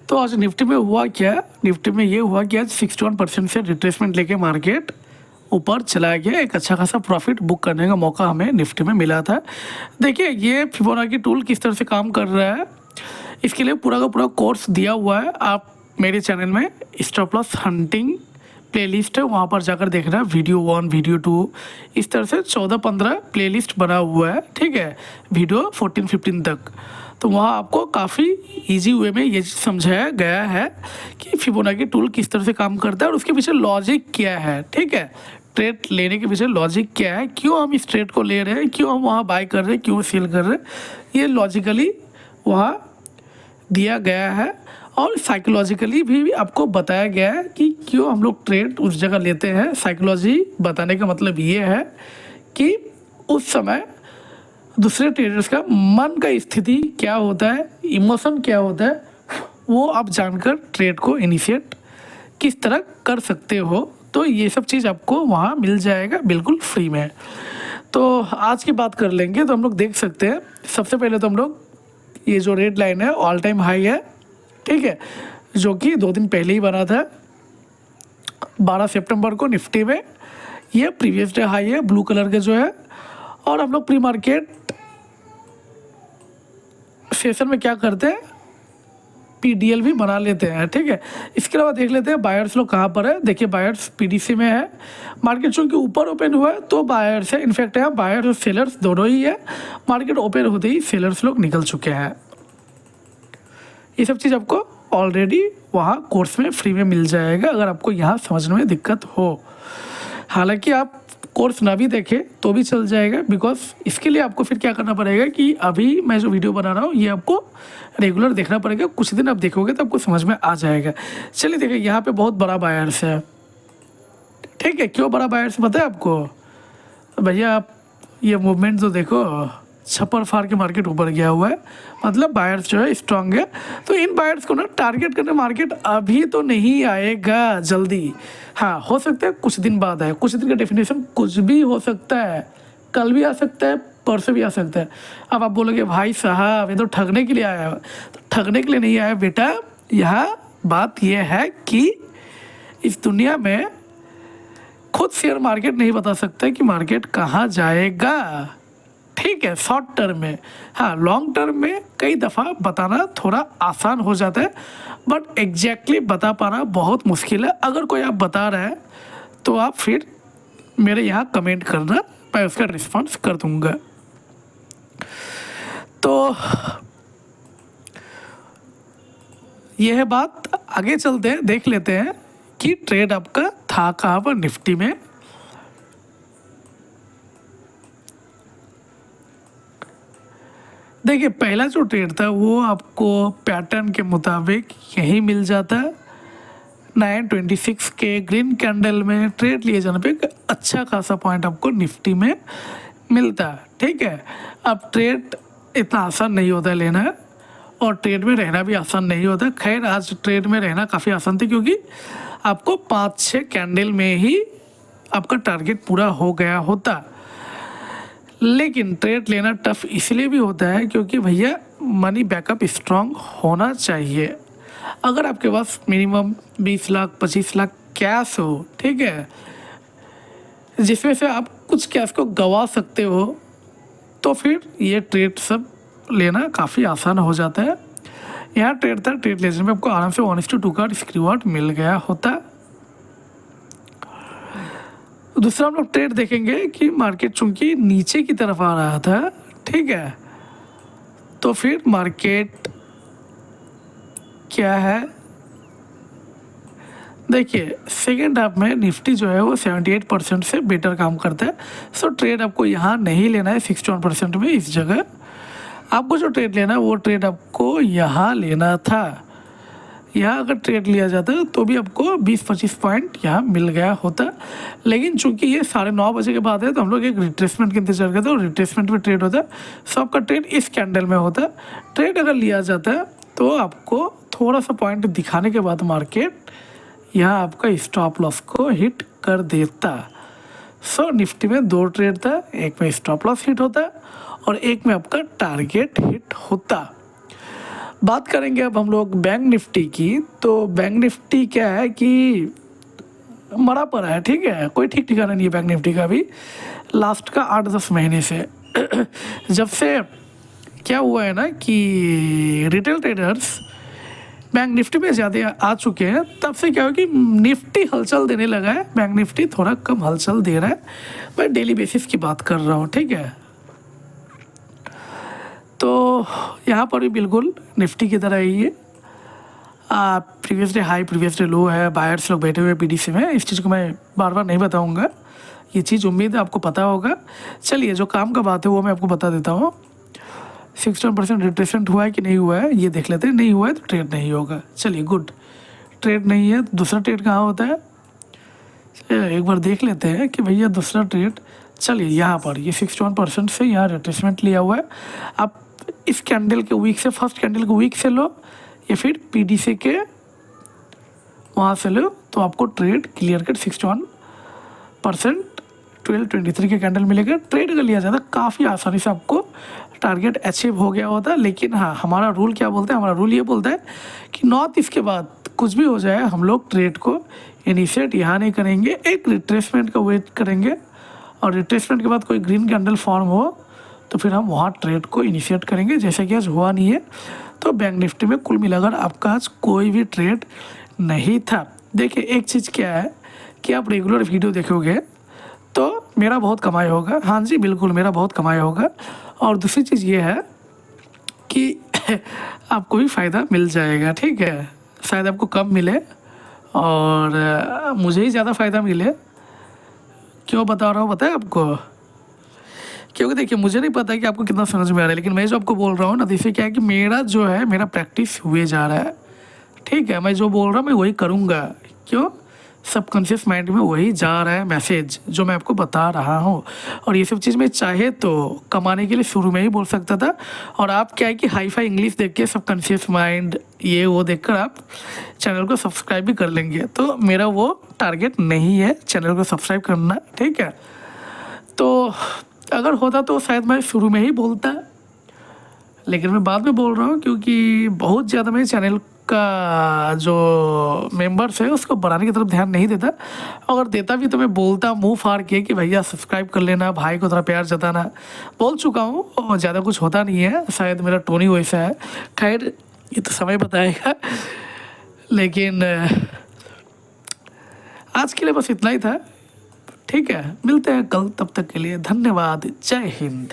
तो आज निफ्टी में हुआ क्या, निफ्टी में ये हुआ कि आज 61% से रिट्रेसमेंट लेके मार्केट ऊपर चला गया। एक अच्छा खासा प्रॉफिट बुक करने का मौका हमें निफ्टी में मिला था। देखिए ये फिबोनाची टूल किस तरह से काम कर रहा है, इसके लिए पूरा का पूरा कोर्स दिया हुआ है। आप मेरे चैनल में स्टॉप लॉस हंटिंग प्लेलिस्ट है, वहाँ पर जाकर देखना। वीडियो 1 वीडियो 2 इस तरह से 14-15 प्लेलिस्ट बना हुआ है, ठीक है, वीडियो 14-15 तक। तो वहाँ आपको काफ़ी इजी वे में ये चीज़ समझाया गया है कि फिबोनाची टूल किस तरह से काम करता है और उसके पीछे लॉजिक क्या है, ठीक है। ट्रेड लेने के पीछे लॉजिक क्या है, क्यों हम इस ट्रेड को ले रहे हैं, क्यों हम वहाँ बाय कर रहे हैं, क्यों सेल कर रहे हैं, ये लॉजिकली वहाँ दिया गया है। और साइकोलॉजिकली भी आपको बताया गया है कि क्यों हम लोग ट्रेड उस जगह लेते हैं। साइकोलॉजी बताने का मतलब ये है कि उस समय दूसरे ट्रेडर्स का मन का स्थिति क्या होता है, इमोशन क्या होता है, वो आप जानकर ट्रेड को इनिशिएट किस तरह कर सकते हो। तो ये सब चीज़ आपको वहाँ मिल जाएगा बिल्कुल फ्री में। तो आज की बात कर लेंगे तो हम लोग देख सकते हैं। सबसे पहले तो हम लोग ये जो रेड लाइन है ऑल टाइम हाई है, ठीक है, जो कि 2 दिन पहले ही बना था 12 सितंबर को निफ्टी में। ये प्रीवियस डे हाई है ब्लू कलर के जो है। और हम लोग प्री मार्केट सेशन में क्या करते हैं, पीडीएल भी बना लेते हैं, ठीक है। इसके अलावा देख लेते हैं बायर्स लोग कहाँ पर है। देखिए बायर्स पीडीसी में है। मार्केट चूँकि ऊपर ओपन हुआ है तो बायर्स है, इनफैक्ट यहाँ बायर्स और सेलर्स दोनों ही है। मार्केट ओपन होते ही सेलर्स लोग निकल चुके हैं। ये सब चीज़ आपको ऑलरेडी वहाँ कोर्स में फ्री में मिल जाएगा अगर आपको यहाँ समझने में दिक्कत हो। हालांकि आप कोर्स ना भी देखें तो भी चल जाएगा, बिकॉज इसके लिए आपको फिर क्या करना पड़ेगा कि अभी मैं जो वीडियो बना रहा हूँ ये आपको रेगुलर देखना पड़ेगा। कुछ दिन आप देखोगे तो आपको समझ में आ जाएगा। चलिए देखिए यहाँ पे बहुत बड़ा बायर्स है, ठीक है। क्यों बड़ा बायर्स पता है आपको? भैया आप ये मूवमेंट तो देखो, छप्पर फाड़ के मार्केट ऊपर गया हुआ है, मतलब बायर्स जो है स्ट्रांग है। तो इन बायर्स को ना टारगेट करने मार्केट अभी तो नहीं आएगा जल्दी। हाँ हो सकता है कुछ दिन बाद आए। कुछ दिन का डेफिनेशन कुछ भी हो सकता है, कल भी आ सकता है, परसों भी आ सकता है। अब आप बोलोगे भाई साहब ये तो ठगने के लिए आया है, तो ठगने के लिए नहीं आया बेटा। यहाँ बात यह है कि इस दुनिया में खुद शेयर मार्केट नहीं बता सकता कि मार्केट कहाँ जाएगा, ठीक है, शॉर्ट टर्म में। हाँ लॉन्ग टर्म में कई दफ़ा बताना थोड़ा आसान हो जाता है, बट एग्जैक्टली बता पाना बहुत मुश्किल है। अगर कोई आप बता रहा है तो आप फिर मेरे यहाँ कमेंट करना, मैं उसका रिस्पॉन्स कर दूँगा। तो यह है बात। आगे चलते हैं, देख लेते हैं कि ट्रेड आपका था कहाँ पर निफ्टी में। देखिए पहला जो ट्रेड था वो आपको पैटर्न के मुताबिक यही मिल जाता है। 926 के ग्रीन कैंडल में ट्रेड लिए जाने पे एक अच्छा खासा पॉइंट आपको निफ्टी में मिलता है, ठीक है। अब ट्रेड इतना आसान नहीं होता है लेना, और ट्रेड में रहना भी आसान नहीं होता। खैर आज ट्रेड में रहना काफ़ी आसान थी क्योंकि आपको 5-6 कैंडल में ही आपका टारगेट पूरा हो गया होता। लेकिन ट्रेड लेना टफ इसलिए भी होता है क्योंकि भैया मनी बैकअप स्ट्रांग होना चाहिए। अगर आपके पास मिनिमम 20 लाख 25 लाख कैश हो, ठीक है, जिसमें से आप कुछ कैश को गंवा सकते हो, तो फिर ये ट्रेड सब लेना काफ़ी आसान हो जाता है। यहाँ ट्रेड था, ट्रेड लेने में आपको आराम से 1:2 का रिस्क रिवॉर्ड मिल गया होता। दूसरा हम लोग ट्रेड देखेंगे कि मार्केट चूंकि नीचे की तरफ आ रहा था, ठीक है, तो फिर मार्केट क्या है, देखिए सेकेंड हाफ में निफ्टी जो है वो 78% से बेटर काम करता है। सो ट्रेड आपको यहाँ नहीं लेना है 61% में। इस जगह आपको जो ट्रेड लेना है वो ट्रेड आपको यहाँ लेना था। यहाँ अगर ट्रेड लिया जाता तो भी आपको 20-25 पॉइंट यहाँ मिल गया होता। लेकिन चूंकि ये 9:30 बजे के बाद है तो हम लोग एक रिट्रेसमेंट के इंतजार करते हैं, और रिट्रेसमेंट में ट्रेड होता है। सो आपका ट्रेड इस कैंडल में होता है। ट्रेड अगर लिया जाता है तो आपको थोड़ा सा पॉइंट दिखाने के बाद मार्केट यहाँ आपका स्टॉप लॉस को हिट कर देता। सो निफ्टी में 2 ट्रेड था, एक में स्टॉप लॉस हिट होता और एक में आपका टारगेट हिट होता। बात करेंगे अब हम लोग बैंक निफ्टी की। तो बैंक निफ्टी क्या है कि मरा पड़ा है, ठीक है, कोई ठीक ठिकाना नहीं है बैंक निफ्टी का भी लास्ट का 8-10 महीने से। जब से क्या हुआ है ना कि रिटेल ट्रेडर्स बैंक निफ्टी में ज़्यादा आ चुके हैं, तब से क्या हो कि निफ्टी हलचल देने लगा है। बैंक निफ्टी थोड़ा कम हलचल दे रहा है, मैं डेली बेसिस की बात कर रहा हूँ, ठीक है। तो यहाँ पर भी बिल्कुल निफ्टी की तरह ही है, previous day high previous day लो है, बायर्स लोग बैठे हुए पीडीसी में। इस चीज़ को मैं बार बार नहीं बताऊँगा, ये चीज़ उम्मीद है आपको पता होगा। चलिए जो काम का बात है वो मैं आपको बता देता हूँ। 61% रिट्रेसमेंट हुआ है कि नहीं हुआ है ये देख लेते हैं। नहीं हुआ है तो ट्रेड नहीं होगा। चलिए गुड, ट्रेड नहीं है तो दूसरा ट्रेड कहाँ होता है, एक बार देख लेते हैं कि भैया दूसरा ट्रेड। चलिए यहाँ पर ये 61% से यहाँ रिट्रेसमेंट लिया हुआ है। आप इस कैंडल के वीक से, फर्स्ट कैंडल के वीक से लो या फिर पीडीसी के वहाँ से लो, तो आपको ट्रेड क्लियर कट 61% 1223 के कैंडल मिलेगा। ट्रेड कर लिया जाता काफ़ी आसानी से, आपको टारगेट अचीव हो गया होता। लेकिन हाँ, हमारा रूल क्या बोलता है, हमारा रूल ये बोलता है कि नॉट इसके बाद कुछ भी हो जाए हम लोग ट्रेड को इनिशिएट यहाँ नहीं करेंगे, एक रिट्रेसमेंट का वेट करेंगे और रिट्रेसमेंट के बाद कोई ग्रीन कैंडल फॉर्म हो तो फिर हम वहाँ ट्रेड को इनिशिएट करेंगे, जैसे कि आज हुआ नहीं है। तो बैंक निफ्टी में कुल मिलाकर आपका आज कोई भी ट्रेड नहीं था। देखिए एक चीज़ क्या है कि आप रेगुलर वीडियो देखोगे तो मेरा बहुत कमाई होगा, हाँ जी बिल्कुल मेरा बहुत कमाई होगा। और दूसरी चीज़ ये है कि आपको भी फ़ायदा मिल जाएगा, ठीक है। शायद आपको कम मिले और मुझे ही ज़्यादा फ़ायदा मिले। क्यों बता रहा हूँ पता है आपको, क्योंकि देखिए मुझे नहीं पता कि आपको कितना समझ में आ रहा है, लेकिन मैं जो आपको बोल रहा हूँ ना, इससे क्या है कि मेरा जो है मेरा प्रैक्टिस हुए जा रहा है, ठीक है। मैं जो बोल रहा हूँ मैं वही करूँगा। क्यों, सबकॉन्शियस माइंड में वही जा रहा है मैसेज जो मैं आपको बता रहा हूँ। और ये सब चीज़ मैं चाहे तो कमाने के लिए शुरू में ही बोल सकता था, और आप क्या है कि हाई फाई इंग्लिश देख के सबकॉन्शियस माइंड ये वो देखकर आप चैनल को सब्सक्राइब भी कर लेंगे। तो मेरा वो टारगेट नहीं है चैनल को सब्सक्राइब करना, ठीक है। तो अगर होता तो शायद मैं शुरू में ही बोलता, लेकिन मैं बाद में बोल रहा हूँ क्योंकि बहुत ज़्यादा मेरे चैनल का जो मेंबर्स है उसको बढ़ाने की तरफ ध्यान नहीं देता। अगर देता भी तो मैं बोलता मुंह फाड़ के कि भैया सब्सक्राइब कर लेना, भाई को थोड़ा प्यार जताना। बोल चुका हूँ और ज़्यादा कुछ होता नहीं है, शायद मेरा टोन ही वैसा है। खैर ये तो समय बताएगा। लेकिन आज के लिए बस इतना ही था, ठीक है। मिलते हैं कल, तब तक के लिए धन्यवाद, जय हिंद।